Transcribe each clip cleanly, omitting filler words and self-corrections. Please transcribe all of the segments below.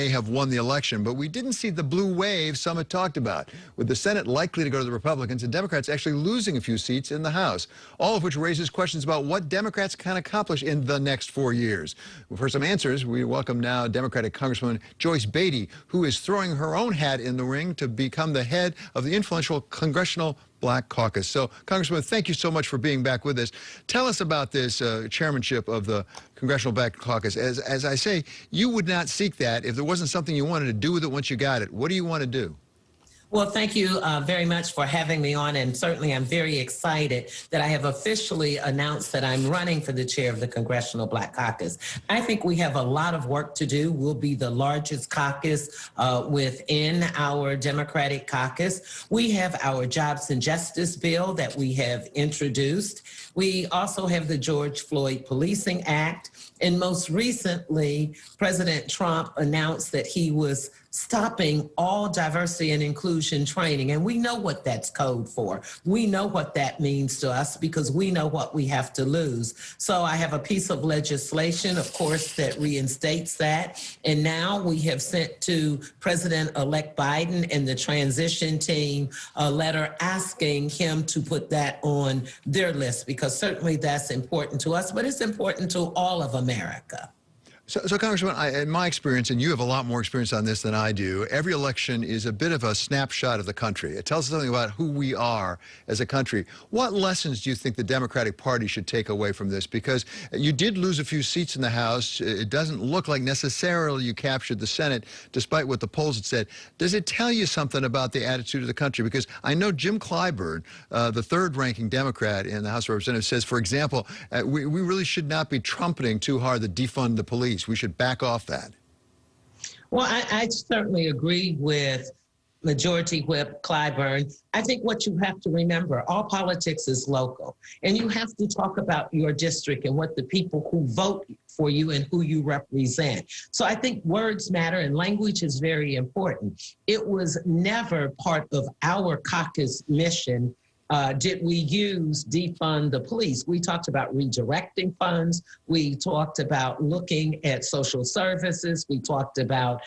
may have won the election, but we didn't see the blue wave some had talked about, with the Senate likely to go to the Republicans and Democrats actually losing a few seats in the House, all of which raises questions about what Democrats can accomplish in the next 4 years. For some answers, we welcome now Democratic Congresswoman Joyce Beatty, who is throwing her own hat in the ring to become the head of the influential Congressional Black Caucus. So, Congresswoman, thank you so much for being back with us. Tell us about this chairmanship of the Congressional Black Caucus. As I say, you would not seek that if there wasn't something you wanted to do with it once you got it. What do you want to do? Well, thank you very much for having me on, and certainly I'm very excited that I have officially announced that I'm running for the chair of the Congressional Black Caucus. I think we have a lot of work to do. We'll be the largest caucus within our Democratic caucus. We have our Jobs and Justice bill that we have introduced. We also have the George Floyd Policing Act. And most recently, President Trump announced that he was stopping all diversity and inclusion training. And we know what that's code for. We know what that means to us because we know what we have to lose. So I have a piece of legislation, of course, that reinstates that. And now we have sent to President-elect Biden and the transition team a letter asking him to put that on their list, because certainly that's important to us, but it's important to all of America. So Congressman, in my experience, and you have a lot more experience on this than I do, every election is a bit of a snapshot of the country. It tells us something about who we are as a country. What lessons do you think the Democratic Party should take away from this? Because you did lose a few seats in the House. It doesn't look like necessarily you captured the Senate, despite what the polls had said. Does it tell you something about the attitude of the country? Because I know Jim Clyburn, the third-ranking Democrat in the House of Representatives, says, for example, we really should not be trumpeting too hard the defund the police. We should back off that. Well, I certainly agree with Majority Whip Clyburn. I think what you have to remember, all politics is local, and you have to talk about your district and what the people who vote for you and who you represent. So I think words matter and language is very important. It was never part of our caucus mission did we use defund the police. We talked about redirecting funds. We talked about looking at social services. We talked about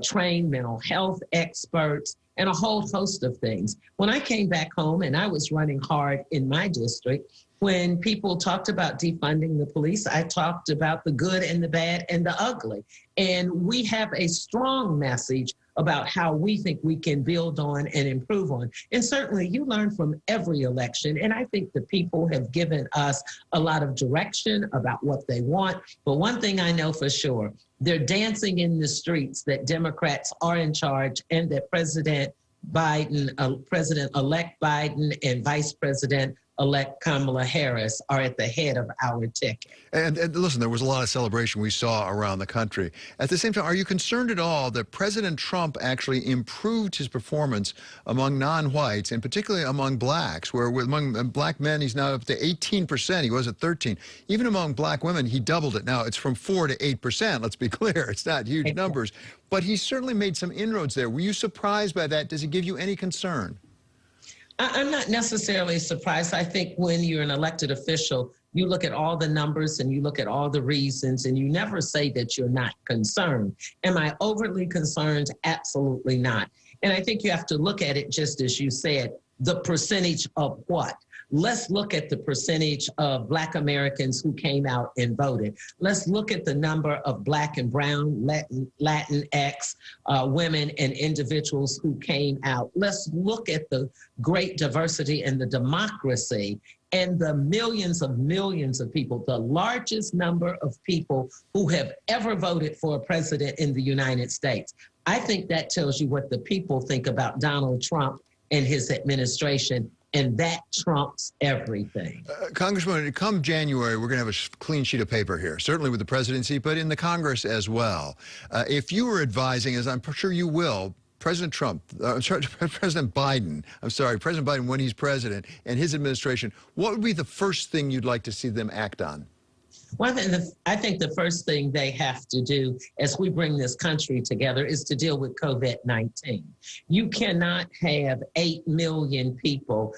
trained mental health experts and a whole host of things. When I came back home and I was running hard in my district, when people talked about defunding the police, I talked about the good and the bad and the ugly. And we have a strong message about how we think we can build on and improve on. And certainly you learn from every election. And I think the people have given us a lot of direction about what they want. But one thing I know for sure, they're dancing in the streets that Democrats are in charge and that President Biden, President-elect Biden and Vice President-elect Kamala Harris are at the head of our ticket. And listen, there was a lot of celebration we saw around the country. At the same time, are you concerned at all that President Trump actually improved his performance among non-whites, and particularly among blacks, where among black men, he's now up to 18%. He was at 13. Even among black women, he doubled it. Now, it's from 4 to 8%. Let's be clear. It's not huge numbers. But he certainly made some inroads there. Were you surprised by that? Does it give you any concern? I'm not necessarily surprised. I think when you're an elected official, you look at all the numbers and you look at all the reasons, and you never say that you're not concerned. Am I overly concerned? Absolutely not. And I think you have to look at it just as you said, the percentage of what? Let's look at the percentage of Black Americans who came out and voted. Let's look at the number of Black and Brown, Latinx women and individuals who came out. Let's look at the great diversity and the democracy and the millions of people, the largest number of people who have ever voted for a president in the United States. I think that tells you what the people think about Donald Trump and his administration. And that trumps everything. Congressman, come January, we're going to have a clean sheet of paper here, certainly with the presidency, but in the Congress as well. If you were advising, as I'm sure you will, President Biden, when he's president, and his administration, what would be the first thing you'd like to see them act on? Well, I think the first thing they have to do as we bring this country together is to deal with COVID-19. You cannot have 8 million people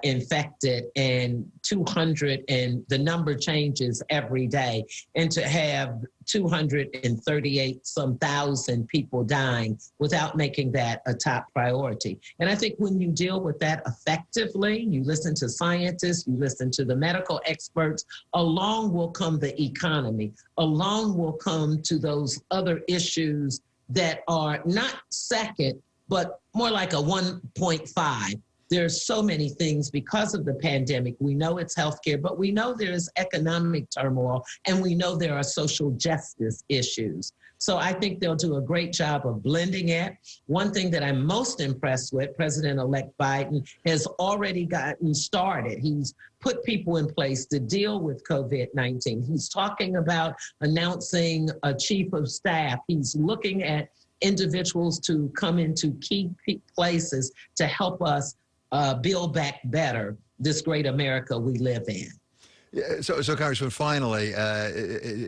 infected and 200, and the number changes every day, and to have 238 some thousand people dying without making that a top priority. And I think when you deal with that effectively, you listen to scientists, you listen to the medical experts, along will come the economy, along will come to those other issues that are not second, but more like a 1.5. There's so many things because of the pandemic. We know it's healthcare, but we know there's economic turmoil, and we know there are social justice issues. So I think they'll do a great job of blending it. One thing that I'm most impressed with, President-elect Biden has already gotten started. He's put people in place to deal with COVID-19. He's talking about announcing a chief of staff. He's looking at individuals to come into key places to help us build back better this great America we live in. Yeah, so Congressman, finally,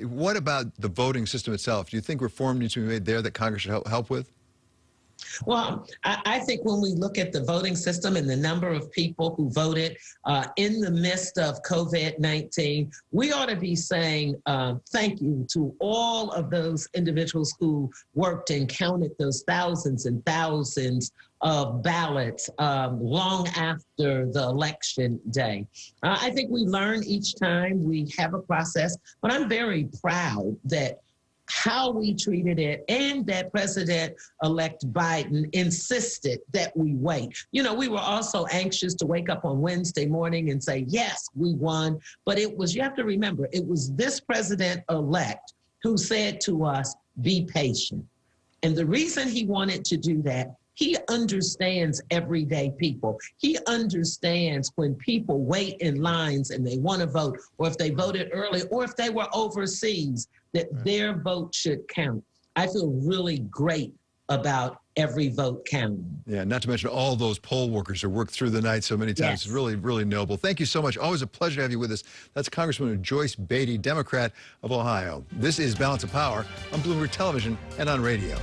what about the voting system itself? Do you think reform needs to be made there that Congress should help with? Well, I think when we look at the voting system and the number of people who voted in the midst of COVID-19, we ought to be saying thank you to all of those individuals who worked and counted those thousands and thousands of ballots long after the election day. I think we learn each time we have a process, but I'm very proud that how we treated it and that President-elect Biden insisted that we wait. You know, we were also anxious to wake up on Wednesday morning and say, yes, we won. But it was, you have to remember, it was this President-elect who said to us, be patient. And the reason he wanted to do that, he understands everyday people. He understands when people wait in lines and they want to vote, or if they voted early, or if they were overseas, that their vote should count. I feel really great about every vote counting. Yeah, not to mention all those poll workers who worked through the night so many times. Yes. It's really, really noble. Thank you so much. Always a pleasure to have you with us. That's Congresswoman Joyce Beatty, Democrat of Ohio. This is Balance of Power on Bloomberg Television and on radio.